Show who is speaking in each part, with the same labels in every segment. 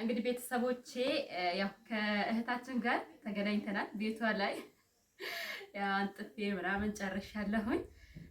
Speaker 1: እንግዲህ ቤተሰቦቼ ያው ከእህታችን ጋር ተገናኝተናል። ቤቷ ላይ ያው አንጥፌ ምናምን ጨርሻለሁኝ።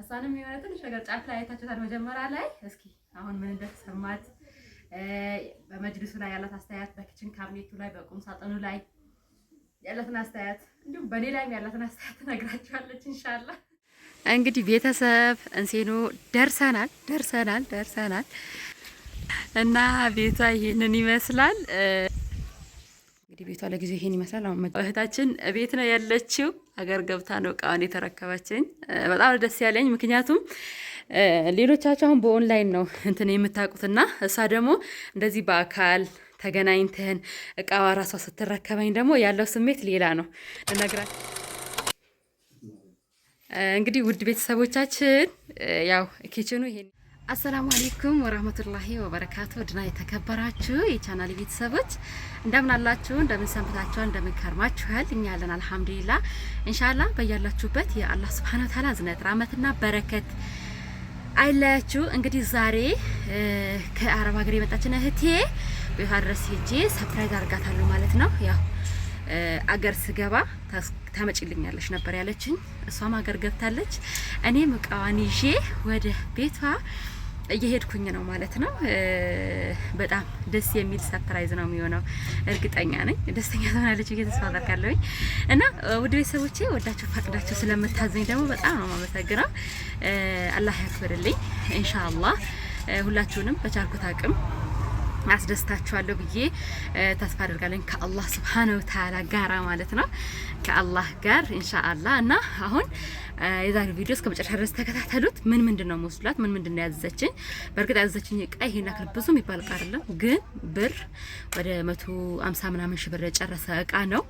Speaker 1: እሷንም የሆነ ትንሽ ነገር ጫፍ ላይ አይታችኋታል መጀመሪያ ላይ። እስኪ አሁን ምን እንደተሰማት በመጅልሱ ላይ ያላት አስተያየት፣ በኪችን ካቢኔቱ ላይ፣ በቁም ሳጥኑ ላይ ያላትን አስተያየት እንዲሁም በኔ ላይም ያላትን አስተያየት ትነግራችኋለች ኢንሻአላህ። እንግዲህ ቤተሰብ እንሴኖ ደርሰናል እና ቤቷ ይሄንን ይመስላል። እንግዲህ ቤቷ ለጊዜው ይሄን ይመስላል። አሁን እህታችን ቤት ነው ያለችው። አገር ገብታ ነው እቃውን የተረከበችኝ። በጣም ደስ ያለኝ ምክንያቱም ሌሎቻችሁ አሁን በኦንላይን ነው እንትን የምታውቁትና እሷ ደግሞ እንደዚህ በአካል ተገናኝተን እቃዋ ራሷ ስትረከበኝ ደግሞ ያለው ስሜት ሌላ ነው ልነግራችሁ። እንግዲህ ውድ ቤተሰቦቻችን ያው ኪችኑ ይሄን። አሰላሙ አለይኩም ወራህመቱላሂ ወበረካቱ። ድና የተከበራችሁ የቻናል ቤተሰቦች እንደምን አላችሁ? እንደምን ሰንብታችኋል? እንደምን ከርማችኋል? እኛ ያለን አልሐምዱሊላህ። ኢንሻአላህ በያላችሁበት የአላህ Subhanahu Wa Ta'ala ዝነት rahmatና በረከት አይለያችሁ። እንግዲህ ዛሬ ከአረብ ሀገር የመጣችን እህቴ ቤቷ ድረስ ሄጄ ሰርፕራይዝ አድርጋታለሁ ማለት ነው። ያው አገር ስገባ ታመጪልኛለሽ ነበር ያለችኝ። እሷም አገር ገብታለች። እኔም እቃዋን ይዤ ወደ ቤቷ እየሄድኩኝ ነው ማለት ነው። በጣም ደስ የሚል ሰርፕራይዝ ነው የሚሆነው። እርግጠኛ ነኝ ደስተኛ ትሆናለች ብዬ ተስፋ አደርጋለሁ። እና ውድ ቤተሰቦቼ ወዳችሁ ፈቅዳችሁ ስለምታዘኝ ደግሞ በጣም ነው የማመሰግነው። አላህ ያክብርልኝ። ኢንሻአላህ ሁላችሁንም በቻልኩት አቅም አስደስታችኋለሁ ብዬ ተስፋ አደርጋለሁ ከአላህ Subhanahu Wa Ta'ala ጋራ ማለት ነው። ከአላህ ጋር ኢንሻአላህ። እና አሁን የዛሬው ቪዲዮ እስከ መጨረሻ ድረስ ተከታተሉት። ምንድነው መስላት ምንድነው ያዘዘችኝ? በእርግጥ ያዘዘችኝ እቃ ይሄን ያክል ብዙ የሚባል እቃ አይደለም፣ ግን ብር ወደ 150 ምናምን ሺህ ብር የጨረሰ እቃ ነው።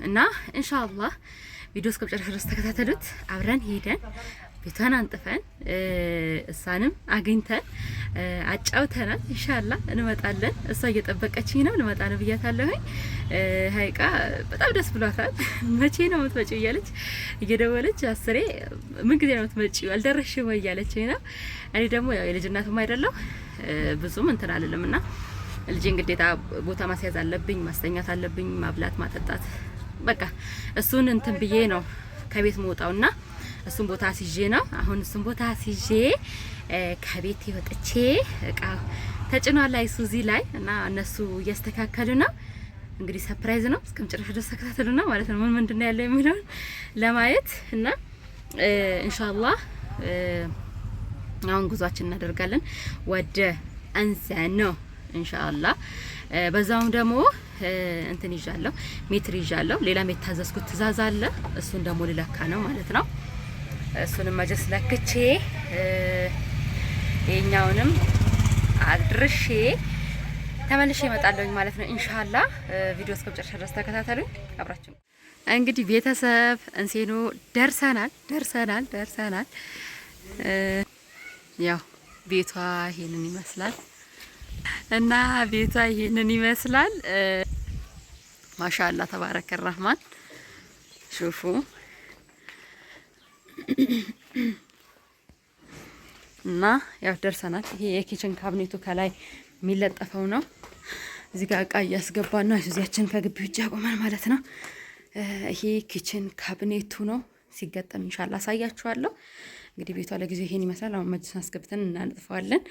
Speaker 1: እና ኢንሻአላህ ቪዲዮ እስከ መጨረሻ ድረስ ተከታተሉት። አብረን ሄደን ቤቷን አንጥፈን እሷንም አግኝተን አጫውተናል። ኢንሻአላህ እንመጣለን። እሷ እየጠበቀችኝ ነው። ልመጣ ነው ብያታለሁኝ። ሀይቃ በጣም ደስ ብሏታል። መቼ ነው የምትመጪው እያለች እየደወለች አስሬ ምን ጊዜ ነው የምትመጪው አልደረስሽም ወይ እያለችኝ ነው። እኔ ደግሞ ያው የልጅ እናትም አይደለሁ ብዙም እንትን አልልምና ልጄን ግዴታ ቦታ ማስያዝ አለብኝ፣ ማስተኛት አለብኝ፣ ማብላት ማጠጣት፣ በቃ እሱን እንትን ብዬ ነው ከቤት መውጣውና እሱን ቦታ አስይዤ ነው። አሁን እሱን ቦታ አስይዤ ከቤት ወጥቼ እቃ ተጭኗል አይሱዚ ላይ እና እነሱ እያስተካከሉ ነው። እንግዲህ ሰርፕራይዝ ነው። እስከመጨረሻ ድረስ ተከታተሉና ማለት ነው ምንድነው ያለው የሚለውን ለማየት እና ኢንሻአላህ አሁን ጉዟችን እናደርጋለን ወደ አንዘኖ ኢንሻአላህ። በዛውም ደግሞ እንትን ይዣለሁ፣ ሜትር ይዣለሁ። ሌላም የታዘዝኩት ትእዛዝ አለ። እሱን ደግሞ ልለካ ነው ማለት ነው። እሱንም መጀስ ለክቼ የኛውንም አድርሼ ተመልሼ እመጣለሁኝ ማለት ነው ኢንሻአላህ። ቪዲዮ እስከ መጨረሻ ድረስ ተከታተሉኝ አብራችሁ። እንግዲህ ቤተሰብ እንሴኖ ደርሰናል። ያው ቤቷ ይሄንን ይመስላል እና ቤቷ ይሄንን ይመስላል። ማሻአላህ ተባረከ ረህማን ሹፉ። እና ያው ደርሰናል። ይሄ የኪችን ካቢኔቱ ከላይ የሚለጠፈው ነው። እዚህ ጋር እቃ እያስገባን ነው። እዚያችን ከግቢ ውጭ ያቆማል ማለት ነው። ይሄ ኪችን ካቢኔቱ ነው። ሲገጠም ኢንሻአላህ አሳያችኋለሁ። እንግዲህ ቤቷ ለጊዜው ይሄን ይመስላል። አሁን መጅልሱን አስገብተን እናንጥፈዋለን።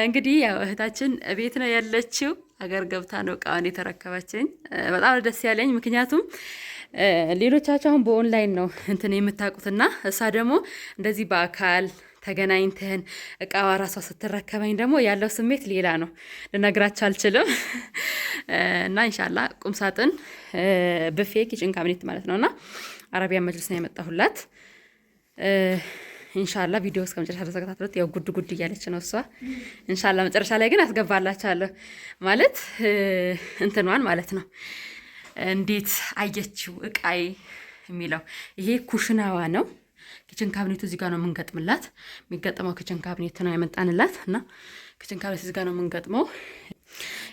Speaker 1: እንግዲህ ያው እህታችን ቤት ነው ያለችው። አገር ገብታ ነው እቃውን የተረከበችኝ። በጣም ደስ ያለኝ ምክንያቱም ሌሎቻችሁ አሁን በኦንላይን ነው እንትን የምታውቁትና እሷ ደግሞ እንደዚህ በአካል ተገናኝተን እቃዋ ራሷ ስትረከበኝ ደግሞ ያለው ስሜት ሌላ ነው ልነግራችሁ አልችልም። እና ኢንሻአላህ ቁም ሳጥን፣ ብፌ፣ ኪችን ካቢኔት ማለት ነውና አረቢያን መጅልስ ነው ያመጣሁላት። ኢንሻአላህ ቪዲዮ እስከ መጨረሻ ድረስ ተከታተሉት። ያው ጉድ እያለች ነው እሷ። ኢንሻአላህ መጨረሻ ላይ ግን አስገባላችኋለሁ ማለት እንትኗን ማለት ነው። እንዴት አየችው እቃይ የሚለው ይሄ ኩሽናዋ ነው። ኪችን ካቢኔቱ እዚህ ጋር ነው የምንገጥምላት። የሚገጠመው ኪችን ካቢኔት ነው ያመጣንላት እና ኪችን ካቢኔት እዚህ ጋር ነው የምንገጥመው።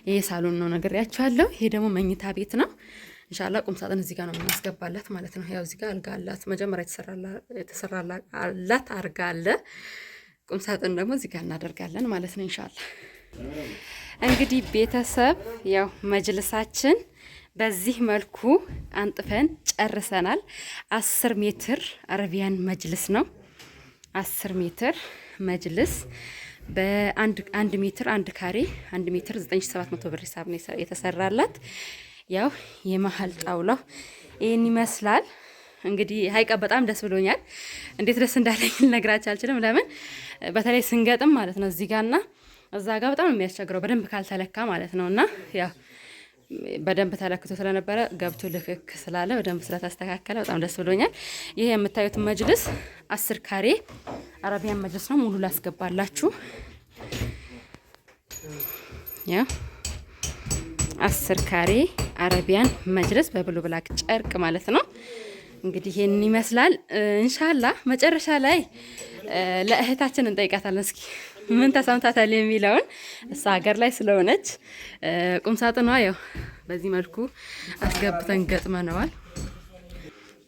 Speaker 1: ይሄ ሳሎን ነው ነግሬያችኋለሁ። ይሄ ደግሞ መኝታ ቤት ነው። ኢንሻአላህ ቁም ሳጥን እዚህ ጋር ነው የምናስገባላት ማለት ነው። ያው እዚህ ጋር አልጋ አላት። መጀመሪያ የተሰራላት አልጋ አለ። ቁም ሳጥን ደግሞ እዚህ ጋር እናደርጋለን ማለት ነው ኢንሻአላህ። እንግዲህ ቤተሰብ ያው መጅልሳችን በዚህ መልኩ አንጥፈን ጨርሰናል። 10 ሜትር አረቢያን መጅልስ ነው። 10 ሜትር መጅልስ በ1 ሜትር 1 ካሬ 1 ሜትር 9700 ብር ሂሳብ ነው የተሰራላት። ያው የመሀል ጣውላው ይሄን ይመስላል። እንግዲህ ሀይቃ በጣም ደስ ብሎኛል። እንዴት ደስ እንዳለኝ ልነግራችሁ አልችልም። ለምን በተለይ ስንገጥም ማለት ነው እዚህ ጋርና እዛ ጋር በጣም ነው የሚያስቸግረው በደንብ ካልተለካ ማለት ነው። እና ያው በደንብ ተለክቶ ስለነበረ ገብቶ ልክክ ስላለ በደንብ ስለተስተካከለ በጣም ደስ ብሎኛል። ይሄ የምታዩት መጅልስ 10 ካሬ አረቢያን መጅልስ ነው። ሙሉ ላስገባላችሁ። ያው 10 ካሬ አረቢያን መጅልስ በብሉ ብላክ ጨርቅ ማለት ነው። እንግዲህ ይሄን ይመስላል። ኢንሻአላህ መጨረሻ ላይ ለእህታችን እንጠይቃታለን እስኪ ምን ተሰምታታል የሚለውን። እሷ ሀገር ላይ ስለሆነች ቁምሳጥኗ ያው በዚህ መልኩ አስገብተን ገጥመነዋል።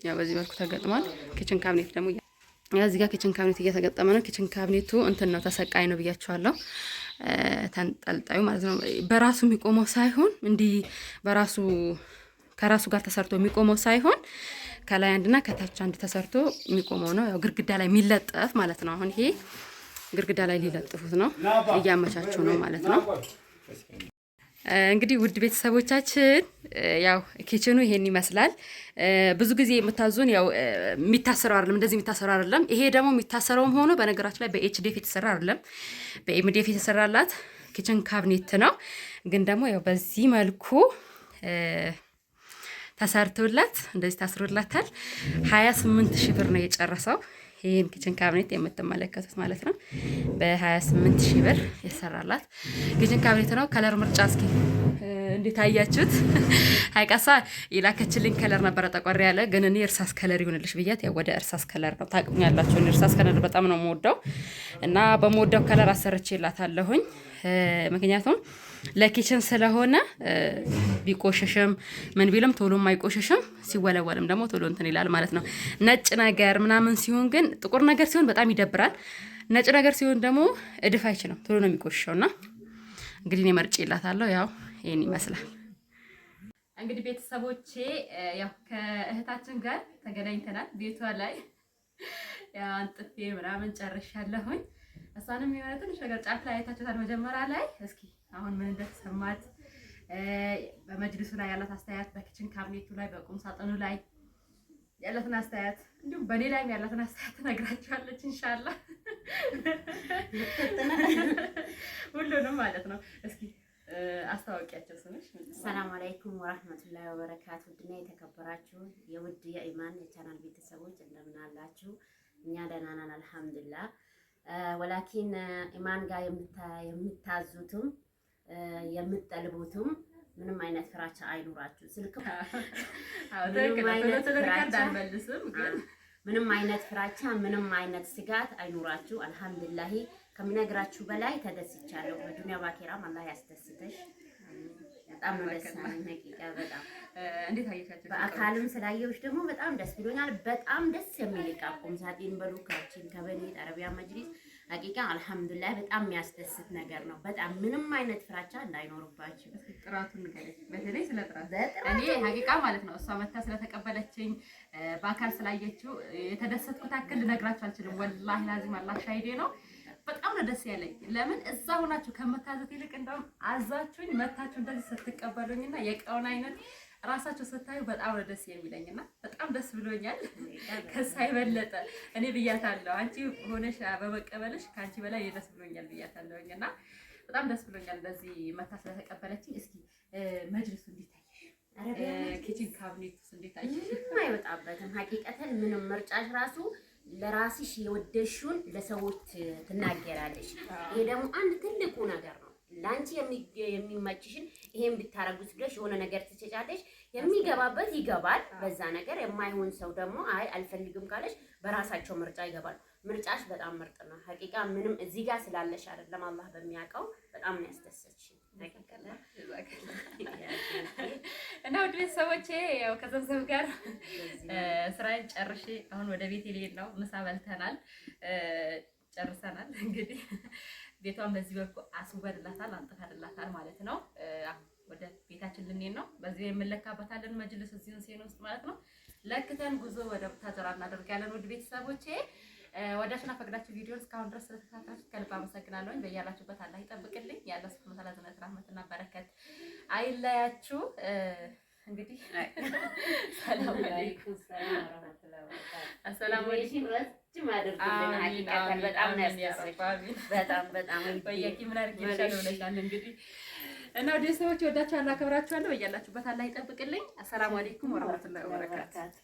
Speaker 1: ያው በዚህ መልኩ ተገጥሟል። ኪችን ካቢኔት ደግሞ ያው እዚህ ጋር ኪችን ካቢኔት እየተገጠመ ነው። ኪችን ካቢኔቱ እንትን ነው ተሰቃይ ነው ብያችኋለሁ። ተንጠልጣዩ ማለት ነው። በራሱ የሚቆመው ሳይሆን እንዲህ በራሱ ከራሱ ጋር ተሰርቶ የሚቆመው ሳይሆን ከላይ አንድና ከታች አንድ ተሰርቶ የሚቆመው ነው። ያው ግድግዳ ላይ የሚለጠፍ ማለት ነው። አሁን ይሄ ግድግዳ ላይ ሊለጥፉት ነው፣ እያመቻቸው ነው ማለት ነው። እንግዲህ ውድ ቤተሰቦቻችን ያው ኪችኑ ይሄን ይመስላል። ብዙ ጊዜ የምታዙን ያው የሚታሰረው አይደለም፣ እንደዚህ የሚታሰረው አይደለም። ይሄ ደግሞ የሚታሰረውም ሆኖ በነገራችን ላይ በኤችዲኤፍ የተሰራ አይደለም፣ በኤምዲኤፍ የተሰራላት ኪችን ካቢኔት ነው። ግን ደግሞ ያው በዚህ መልኩ ተሰርቶላት እንደዚህ ታስሮላታል። 28,000 ብር ነው የጨረሰው። ይሄን ኪችን ካቢኔት የምትመለከቱት ማለት ነው በ28,000 ብር የሰራላት ኪችን ካቢኔት ነው። ከለር ምርጫ እስኪ እንዴት አያችሁት? ሀይቃሳ የላከችልኝ ከለር ነበረ ጠቆር ያለ፣ ግን እኔ እርሳስ ከለር ይሁንልሽ ብያት ያው ወደ እርሳስ ከለር ነው። ታውቁኛላችሁ እኔ እርሳስ ከለር በጣም ነው የምወደው እና በምወደው ከለር አሰርቼላታለሁኝ። ምክንያቱም ለኪችን ስለሆነ ቢቆሽሽም ምን ቢልም ቶሎም አይቆሽሽም፣ ሲወለወልም ደግሞ ቶሎ እንትን ይላል ማለት ነው። ነጭ ነገር ምናምን ሲሆን ግን ጥቁር ነገር ሲሆን በጣም ይደብራል። ነጭ ነገር ሲሆን ደግሞ እድፍ አይችልም፣ ቶሎ ነው የሚቆሽሸውና እንግዲህ እኔ መርጬላታለሁ። ያው ይሄን ይመስላል። እንግዲህ ቤተሰቦቼ ያው ከእህታችን ጋር ተገናኝተናል ቤቷ ላይ ያው አንጥፌ ምናምን ጨርሻለሁኝ። እሷንም የሆነ ትንሽ ነገር ጫፍ ላይ አይታችኋታል መጀመሪያ ላይ። እስኪ አሁን ምን እንደተሰማት በመጅልሱ ላይ ያላት አስተያየት፣ በኪችን ካቢኔቱ ላይ፣ በቁም ሳጥኑ ላይ ያላትን አስተያየት እንዲሁም በኔ ላይም ያላትን አስተያየት ትነግራችኋለች ኢንሻአላህ ሁሉንም ማለት ነው። እስኪ አስተዋወቂያቸው ስምሽ?
Speaker 2: ሰላም አለይኩም ወራህመቱላሂ ወበረካቱ። ውድና የተከበራችሁ የውድ የኢማን የቻናል ቤተሰቦች እንደምን አላችሁ? እኛ ደህና ነን አልሐምዱሊላህ። ወላኪን ኢማን ጋር የምታዙትም የምትጠልቡትም ምንም አይነት ፍራቻ አይኑራችሁ። ስልክ ምንም አይነት ፍራቻ ምንም አይነት ስጋት አይኑራችሁ። አልሐምዱሊላህ ከሚነግራችሁ በላይ ተደስቻለሁ። በዱንያ ባኬራም አላህ ያስደስተሽ። በጣም ነው ደስ ያለኝ ሀቂቃ። በጣም
Speaker 1: እንዴት አየሻችሁ?
Speaker 2: በአካልም ስላየሁሽ ደግሞ በጣም ደስ ብሎኛል። በጣም ደስ የሚል ዕቃ ቁም ሳጥን በሉ ከችን ከበኔት አረቢያ መጅሊስ ሀቂቃ አልሐምዱሊላህ በጣም የሚያስደስት ነገር ነው። በጣም ምንም አይነት ፍራቻ እንዳይኖርባችሁ።
Speaker 1: ጥራቱን ንገረኝ፣ በተለይ ስለ ጥራት። እኔ ሀቂቃ ማለት ነው እሷ መታ ስለተቀበለችኝ በአካል ስላየችው የተደሰትኩት አክል ልነግራችሁ አልችልም። ወላሂ ላዚም አላህ ሻሂዴ ነው። በጣም ነው ደስ ያለኝ። ለምን እዛ ሆናችሁ ከመታዘት ይልቅ እንደውም አዛችሁኝ መታችሁ እንደዚህ ስትቀበሉኝና የእቃውን አይነት ራሳችሁ ስታዩ በጣም ነው ደስ የሚለኝና በጣም ደስ ብሎኛል። ከዛ የበለጠ እኔ ብያታለሁ፣ አንቺ ሆነሽ በመቀበልሽ ከአንቺ በላይ ደስ ብሎኛል ብያታለሁኝና በጣም ደስ ብሎኛል እንደዚህ መታ ስለተቀበለችኝ። እስኪ መጅልሱ እንዴት አየሽ? ኪችን ካቢኔቱስ እንዴት አየሽ?
Speaker 2: ምንም አይወጣበትም ሀቂቀተን ምንም ምርጫሽ ራሱ ለራስሽ የወደሽውን ለሰዎች ትናገራለሽ። ይሄ ደግሞ አንድ ትልቁ ነገር ነው። ላንቺ የሚመችሽን ይሄን ብታረጉት ብለሽ የሆነ ነገር ትጨጫለሽ። የሚገባበት ይገባል በዛ ነገር። የማይሆን ሰው ደግሞ አይ አልፈልግም ካለሽ በራሳቸው ምርጫ ይገባል። ምርጫሽ በጣም ምርጥ ነው ሀቂቃ። ምንም እዚህ ጋር ስላለሽ አይደለም አላህ በሚያውቀው በጣም ነው ያስደሰትሽ ተከከለ
Speaker 1: እና ውድ ቤተሰቦቼ ያው ከዘብዘብ ጋር ስራዬን ጨርሼ አሁን ወደ ቤት ልሄድ ነው። ምሳ በልተናል ጨርሰናል። እንግዲህ ቤቷን በዚህ በኩል አስውበንላታል፣ አንጥፈንላታል ማለት ነው። ወደ ቤታችን ልንሄድ ነው። በዚህ የምንለካበታለን መጅልስ እዚህን ሴን ውስጥ ማለት ነው። ለክተን ጉዞ ወደ ቡታጀራ እናደርጋለን። ውድ ቤተሰቦቼ ወዳችሁና ፈቅዳችሁ ቪዲዮን እስካሁን ድረስ ስለተከታተላችሁ ከልብ አመሰግናለሁ። በያላችሁበት አላህ ይጠብቅልኝ። ያለ ሱብሃነ ወተዓላ ዝነት ረህመትና በረከት አይለያችሁ። እንግዲህ ሰላም አለይኩም አሰላሙ አለይኩም ረጅም አድርጉልን። ሐቂቃታን በጣም ነው ያስደሰተኝ። በጣም ወያቂ ምን አድርጌሻለሁ ብለሻል። እንግዲህ እና ወደ ሰዎች ወዳችኋለሁ፣ አከብራችኋለሁ። በያላችሁበት አላህ ይጠብቅልኝ። አሰላሙ አለይኩም ወራህመቱላሂ ወበረካቱ።